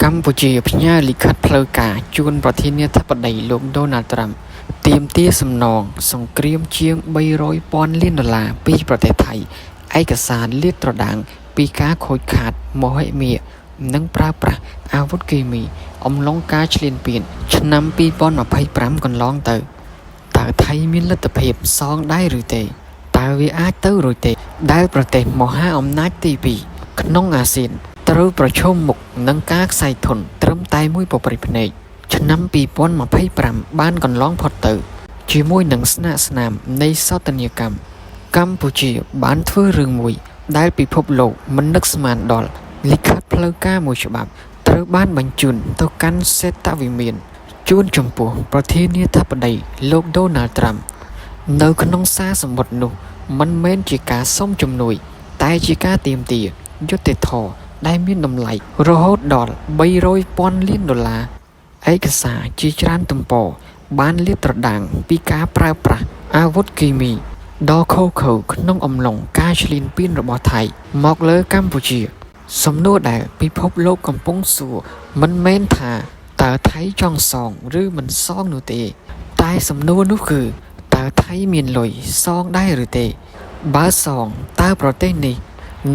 កម្ពុជាផ្ញើលិខិតផ្លូវការជូនប្រធានាធិបតីលោកដូណាល់ត្រាំទាមទារសំណងសង្គ្រាមជាង300,000 លានដុល្លារពីប្រទេសថៃឯកសារលាតត្រដាងពីការខូចខាតមហិមានិងប្រើប្រាស់អាវុធគីមីអំឡុងការឈ្លានពានឆ្នាំ2025កន្លងទៅតើថៃមានលទ្ធភាពសងដែរឬទេតើវាអាចទៅរួចទេដែលប្រទេសមហាអំណាចទី2ក្នុងអាស៊ានត្រូវប្រឈមមុខនឹងការខ្សែធនត្រឹមតែមួយពព្រិភ្នែកឆ្នាំ2025បានកន្លងផុតទៅជាមួយនឹងស្នាមនៃសោតនីយកម្មកម្ពុជាបានធ្វើរឿងមួយដែលពិភពលោកមិននឹកស្មានដល់លិខិតផ្លូវការមួយច្បាប់ត្រូវបានបញ្ជូនទៅកាន់សេតវិមានជូនចំពោះប្រធានាធិបតីលោកដូណាល់ត្រាំនៅក្នុងសារសម្បត្តិនោះមិនមែនជាការសុំជំនួយតែជាការទាមទារយុត្តិធម៌ដែលមានតម្លៃរហូតដល់300,000 លានដុល្លារឯកសារជាច្រើនទំព័របានលាតត្រដាងពីការប្រើប្រាស់អាវុធគីមីដ៏ឃោរឃៅក្នុងអំឡុងការឈ្លានពានរបស់ថៃមកលើកម្ពុជាសំណួរដែលពិភពលោកកំពុងសួរមិនមែនថាតើថៃចង់សងឬមិនសងនោះទេតែសំណួរនោះគឺតើថៃមានលុយសងដែរឬទេបើសងតើប្រទេសនេះ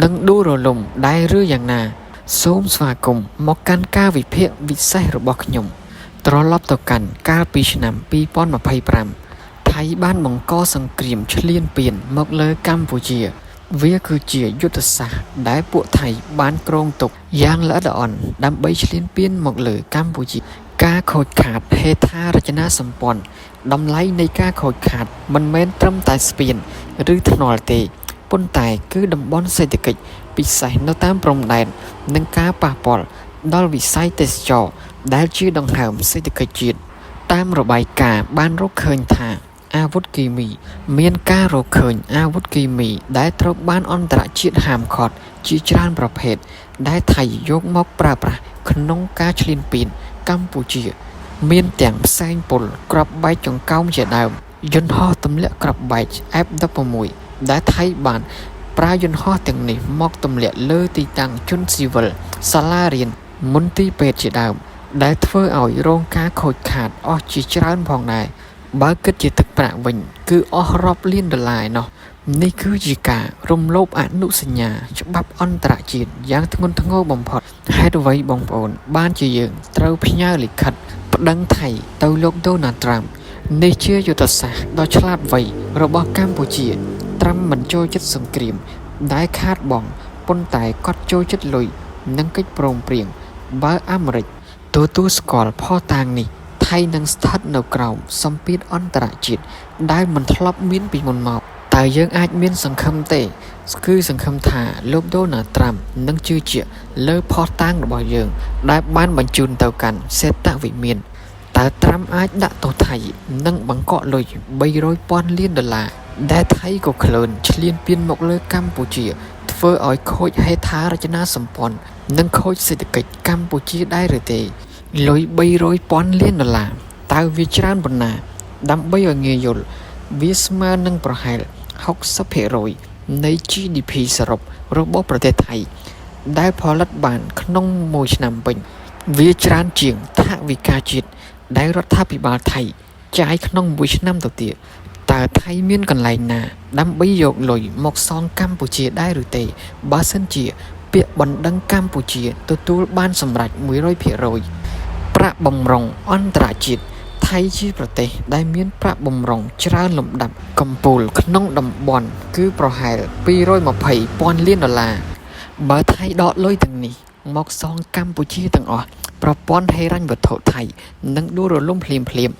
នឹងដួលរលំដែរឬយ៉ាងណាសូមស្វាគមន៍មកកាន់ការវិភាគវិសេសរបស់ខ្ញុំត្រឡប់ទៅកាន់កាលពីឆ្នាំ2025ថៃបានបង្កសង្គ្រាមឈ្លានពានមកលើកម្ពុជាវាគឺជាយុទ្ធសាស្ត្រដែលពួកថៃបានគ្រោងទុកយ៉ាងល្អិតល្អន់ដើម្បីឈ្លានពានមកលើកម្ពុជាការខូចខាតហេដ្ឋារចនាសម្ព័ន្ធតម្លៃនៃការខូចខាតមិនមែនត្រឹមតែស្ពានឬថ្នល់ទេប៉ុន្តែគឺតំបន់សេដ្ឋកិច្ចពិសេសនៅតាមព្រំដែននិងការប៉ះពាល់ដល់វិស័យទេសចរណ៍ដែលជាដង្ហើមសេដ្ឋកិច្ចជាតិតាមរបាយការណ៍បានរកឃើញថាអាវុធគីមីមានការរកឃើញអាវុធគីមីដែលត្រូវបានអន្តរជាតិហាមឃាត់ជាច្រើនប្រភេទដែលថៃយកមកប្រើប្រាស់ក្នុងការឈ្លានពានកម្ពុជាមានទាំងផ្សែងពុលគ្រាប់បែកចង្កោមជាដើមយន្តហោះទម្លាក់គ្រាប់បែក F16 ដែលថៃបានប្រើយន្តហោះទាំងនេះមកទម្លាក់លើទីតាំងជនស៊ីវិលសាលារៀនមន្ទីរពេទ្យជាដើមដែលធ្វើឲ្យរងការខូចខាតអស់ជាច្រើនផងដែរបើគិតជាទឹកប្រាក់វិញគឺអស់រាប់លានដុល្លារឯណោះនេះគឺជាការរំលោភអនុសញ្ញាច្បាប់អន្តរជាតិយ៉ាងធ្ងន់ធ្ងរបំផុតហេតុអ្វីបងប្អូនបានជាយើងត្រូវផ្ញើលិខិតប្តឹងថៃទៅលោកដូណាល់ត្រាំនេះជាយុទ្ធសាស្ត្រដ៏ឆ្លាតវៃរបស់កម្ពុជាត្រាំមិនចូលចិត្តសង្គ្រាមដែលខាតបង់ប៉ុន្តែគាត់ចូលចិត្តលុយនិងកិច្ចព្រមព្រៀងបើអាមេរិកទទួលស្គាល់ផុសតាងនេះថៃនឹងស្ថិតនៅក្រោមសម្ពាធអន្តរជាតិដែលមិនធ្លាប់មានពីមុនមកតើយើងអាចមានសង្ឃឹមទេគឺសង្ឃឹមថាលោកដូណាល់ត្រាំនឹងជឿជាក់លើផុសតាងរបស់យើងដែលបានបញ្ជូនទៅកាន់សេតវិមានតើត្រាំអាចដាក់ទោសថៃនិងបង្កក់លុយ300,000 លានដុល្លារដែលថៃក៏ក្លូនឈ្លានពានមកលើកម្ពុជាធ្វើឲ្យខូចហេដ្ឋារចនាសម្ព័ន្ធនិងខូចសេដ្ឋកិច្ចកម្ពុជាដែរឬទេលុយ300,000 លានដុល្លារតើវាច្រើនប៉ុណ្ណាដើម្បីឲ្យងាយយល់វាស្មើនឹងប្រហែល 60% នៃ GDP សរុបរបស់ប្រទេសថៃដែលផលិតបានក្នុងមួយឆ្នាំពេញវាច្រើនជាងថវិកាជាតិដែលរដ្ឋាភិបាលថៃចាយក្នុងមួយឆ្នាំទៅទៀតតើថៃមានកន្លែងណាដើម្បីយកលុយមកសងកម្ពុជាដែរឬទេបើសិនជាពាក្យបណ្ដឹងកម្ពុជាទទួលបានសម្រេច 100% ប្រាក់បម្រុងអន្តរជាតិថៃជាប្រទេសដែលមានប្រាក់បម្រុងច្រើនលំដាប់កំពូលក្នុងតំបន់គឺប្រហែល 220,000 លានដុល្លារបើថៃដកលុយទាំងនេះមកសងកម្ពុជាទាំងអស់ប្រព័ន្ធហិរញ្ញវត្ថុថៃនឹងដួលរលំភ្លាម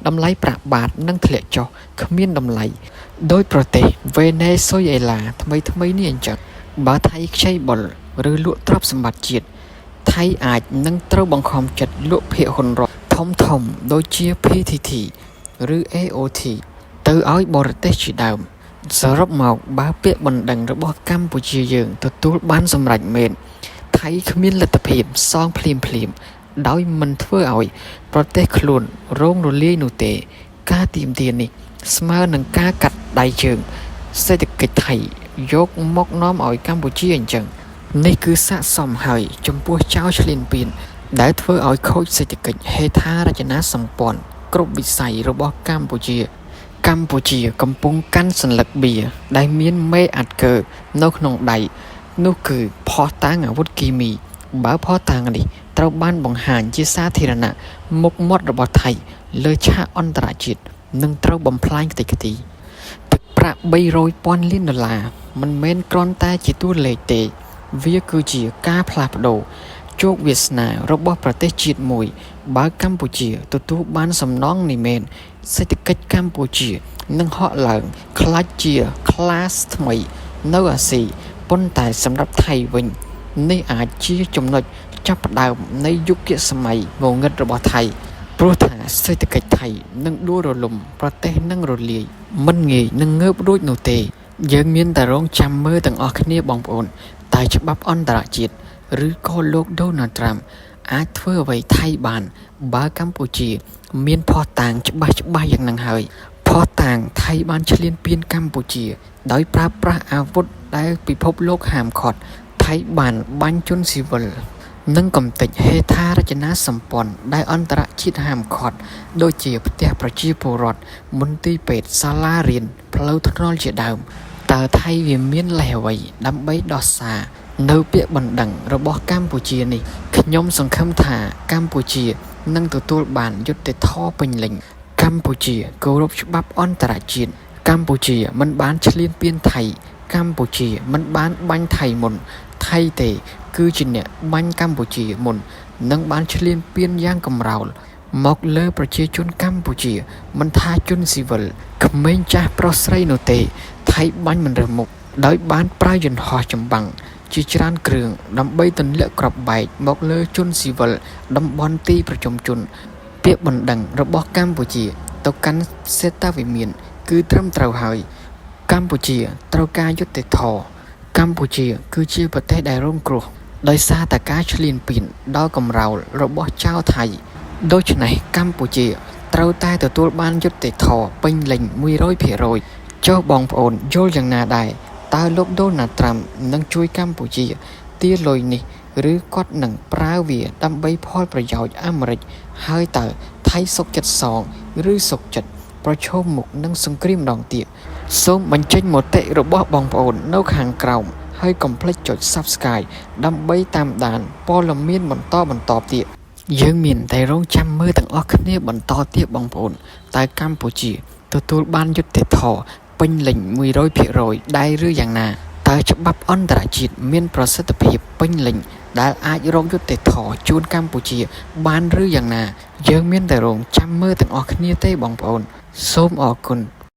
តម្លៃប្រាក់បាតនឹងធ្លាក់ចុះគ្មានតម្លៃដោយប្រទេសវេណេស៊ុយអេឡាថ្មីនេះអញ្ចឹងបើថៃខ្ចីបុលឬលក់ទ្រព្យសម្បត្តិជាតិថៃអាចនឹងត្រូវបង្ខំចិត្តលក់ភាគហ៊ុនរដ្ឋធំដូចជា PTT ឬ AOT ទៅឲ្យបរទេសជាដើមសរុបមកបើពាក្យបណ្ដឹងរបស់កម្ពុជាយើងទទួលបានសម្រេចមែនថៃគ្មានលទ្ធភាពសងភ្លាមដោយមិនធ្វើឲ្យប្រទេសខ្លួនរងរលាយនោះទេការទាមទារនេះស្មើនឹងការកាត់ដៃជើងសេដ្ឋកិច្ចថៃយកមកនាំឲ្យកម្ពុជាអញ្ចឹងនេះគឺស័ក្តិសមហើយចំពោះចៅឈ្លានពាន ដែលធ្វើឲ្យខូចសេដ្ឋកិច្ចហេដ្ឋារចនាសម្ព័ន្ធគ្រប់វិស័យរបស់កម្ពុជាកំពុងកាន់សន្លឹកបៀដែលមានមេអាត់កើនៅក្នុងដៃនោះគឺភស្តុតាងអាវុធគីមីបើភស្តុតាងនេះត្រូវបានបង្ហាញជាសាធារណៈមុខមាត់របស់ថៃលើឆាកអន្តរជាតិនឹងត្រូវបំផ្លាញខ្ទេចខ្ទីទឹកប្រាក់300,000 លានដុល្លារមិនមែនគ្រាន់តែជាតួលេខទេវាគឺជាការផ្លាស់ប្ដូរជោគវាសនារបស់ប្រទេសជាតិមួយបើកម្ពុជាទទួលបានសំណងនេះមែនសេដ្ឋកិច្ចកម្ពុជានឹងហក់ឡើងខ្លាចជាក្លាសថ្មីនៅអាស៊ីប៉ុន្តែសម្រាប់ថៃវិញនេះអាចជាចំណុចចាប់ផ្ដើមនៃយុគសម័យងងឹតរបស់ថៃព្រោះថាសេដ្ឋកិច្ចថៃនឹងដួលរលំប្រទេសនឹងរលាយមិនងាយនឹងងើបរួចនោះទេយើងមានតែរងចាំមើលទាំងអស់គ្នាបងប្អូនតែច្បាប់អន្តរជាតិឬក៏លោកដូណាល់ត្រាំអាចធ្វើអ្វីថៃបានបើកម្ពុជាមានភស្តុតាងច្បាស់យ៉ាងហ្នឹងហើយភស្តុតាងថៃបានឈ្លានពានកម្ពុជាដោយប្រើប្រាស់អាវុធដែលពិភពលោកហាមឃាត់ថៃបានបាញ់ជនស៊ីវិលនិងកំទេចហេដ្ឋារចនាសម្ព័ន្ធដែលអន្តរជាតិហាមឃាត់ដូចជាផ្ទះប្រជាពលរដ្ឋមន្ទីរពេទ្យសាលារៀនផ្លូវថ្នល់ជាដើមតើថៃវាមានលេសអ្វីដើម្បីដោះសារនៅពាក្យបណ្ដឹងរបស់កម្ពុជានេះខ្ញុំសង្ឃឹមថាកម្ពុជានឹងទទួលបានយុត្តិធម៌ពេញលេញកម្ពុជាគោរពច្បាប់អន្តរជាតិកម្ពុជាមិនបានឈ្លានពានថៃកម្ពុជាមិនបានបាញ់ថៃមុនថៃទេគឺជាអ្នកបាញ់កម្ពុជាមុននិងបានឈ្លានពានយ៉ាងកម្រោលមកលើប្រជាជនកម្ពុជាមិនថាជនស៊ីវិលក្មេងចាស់ប្រុសស្រីនោះទេថៃបាញ់មិនរើសមុខដោយបានប្រើយន្តហោះចម្បាំងជាច្រើនគ្រឿងដើម្បីទម្លាក់គ្រាប់បែកមកលើជនស៊ីវិលតំបន់ទីប្រជុំជនពាក្យបណ្ដឹងរបស់កម្ពុជាទៅកាន់សេតាវិមានគឺត្រឹមត្រូវហើយកម្ពុជាត្រូវការយុត្តិធម៌កម្ពុជាគឺជាប្រទេសដែលរងគ្រោះដោយសារតែការឈ្លានពានដល់កំរោលរបស់ចៅថៃដូច្នេះកម្ពុជាត្រូវតែទទួលបានយុត្តិធម៌ពេញលេញ 100% ចុះបងប្អូនយល់យ៉ាងណាដែរតើលោកដូណាល់ត្រាំនឹងជួយកម្ពុជាទារលុយនេះឬគាត់នឹងប្រើវាដើម្បីផលប្រយោជន៍អាមេរិកហើយតើថៃសុខចិត្តសងឬសុខចិត្តប្រឈមមុខនឹងសង្គ្រាមម្ដងទៀតសូមបញ្ចេញមតិរបស់បងប្អូននៅខាងក្រោមហើយកុំភ្លេចចុច Subscribe ដើម្បីតាមដានព័ត៌មានបន្តទៀតយើងមានតែរងចាំមើលទាំងអស់គ្នាបន្តទៀតបងប្អូនតើកម្ពុជាទទួលបានយុត្តិធម៌ពេញលេញ 100% ដែរឬយ៉ាងណាតើច្បាប់អន្តរជាតិមានប្រសិទ្ធភាពពេញលេញដែលអាចរកយុត្តិធម៌ជូនកម្ពុជាបានឬយ៉ាងណាយើងមានតែរងចាំមើលទាំងអស់គ្នាទេបងប្អូនសូមអរគុណ